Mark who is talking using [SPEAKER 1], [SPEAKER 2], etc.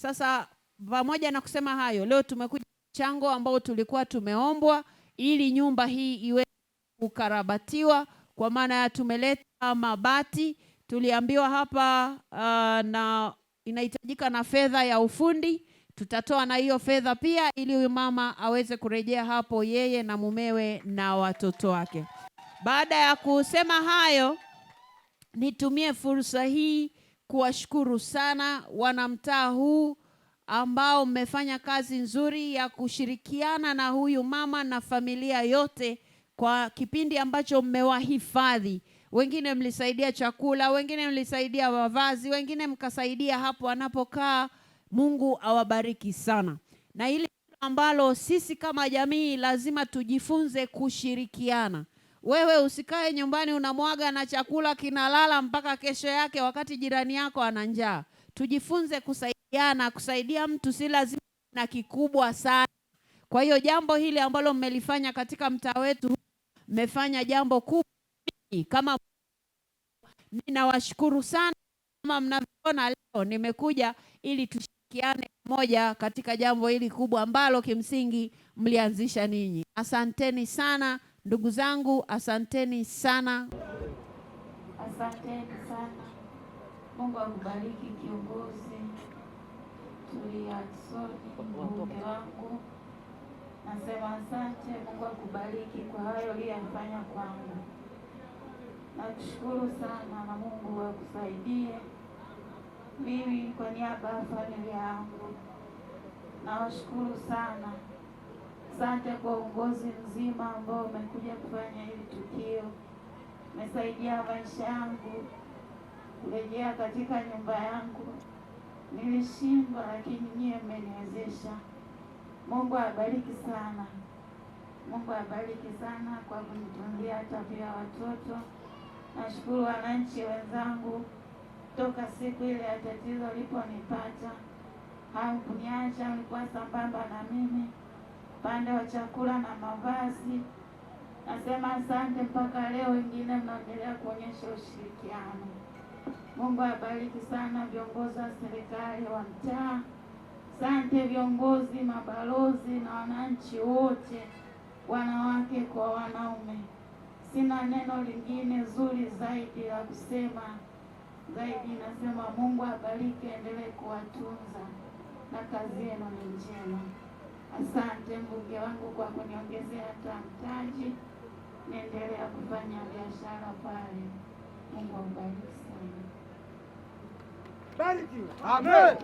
[SPEAKER 1] Sasa pamoja na kusema hayo, leo tumekuja mchango ambao tulikuwa tumeombwa ili nyumba hii iwe kukarabatiwa, kwa maana ya tumeleta mabati, tuliambiwa hapa na inahitajika na fedha ya ufundi. Tutatoa na hiyo fedha pia ili huyu mama aweze kurejea hapo, yeye na mumewe na watoto wake. Baada ya kusema hayo, nitumie fursa hii kuwashukuru sana wanamtaa huu ambao mmefanya kazi nzuri ya kushirikiana na huyu mama na familia yote kwa kipindi ambacho mmewahifadhi. Wengine mlisaidia chakula, wengine mlisaidia mavazi, wengine mkasaidia hapo anapokaa. Mungu awabariki sana. Na hili ambalo sisi kama jamii lazima tujifunze kushirikiana. Wewe usikae nyumbani unamwaga na chakula kinalala mpaka kesho yake wakati jirani yako ana njaa. Tujifunze kusaidiana. Kusaidia mtu si lazima na kikubwa sana. Kwa hiyo jambo hili ambalo mmelifanya katika mtaa wetu, mmefanya jambo kubwa. Kama ninawashukuru sana. Kama mnavyoona leo nimekuja ili tushirikiane pamoja katika jambo hili kubwa ambalo kimsingi mlianzisha ninyi. Asanteni sana ndugu zangu, asanteni sana.
[SPEAKER 2] Asanteni sana. Mungu akubariki kiongozi Tulia Ackson, mbunge wangu. Nasema asante, Mungu akubariki kwa hayo uliyofanya kwangu. Nakushukuru sana na Mungu akusaidie. Mimi kwa niaba ya familia yangu nawashukuru sana. Asante kwa uongozi mzima ambao umekuja kufanya hili tukio. Umesaidia maisha yangu kurejea katika nyumba yangu. Nilishindwa lakini nyie mmeniwezesha. Mungu abariki sana. Mungu abariki sana kwa kunitunzia hata pia watoto. Nashukuru wananchi wenzangu toka siku ile ya tatizo liponipata. Hamkuniacha, mlikuwa sambamba na mimi pande wa chakula na mavazi. Nasema asante mpaka leo, wengine mnaendelea kuonyesha ushirikiano. Mungu abariki sana viongozi wa serikali wa mtaa. Asante viongozi, mabalozi na wananchi wote, wanawake kwa wanaume. Sina neno lingine zuri zaidi la kusema. Zaidi nasema Mungu abariki, endelee kuwatunza na kazi yenu ni njema. Asante mbunge wangu kwa kuniongezea hata mtaji. Niendelea kufanya biashara pale. Mungu abariki sana.
[SPEAKER 3] Amen.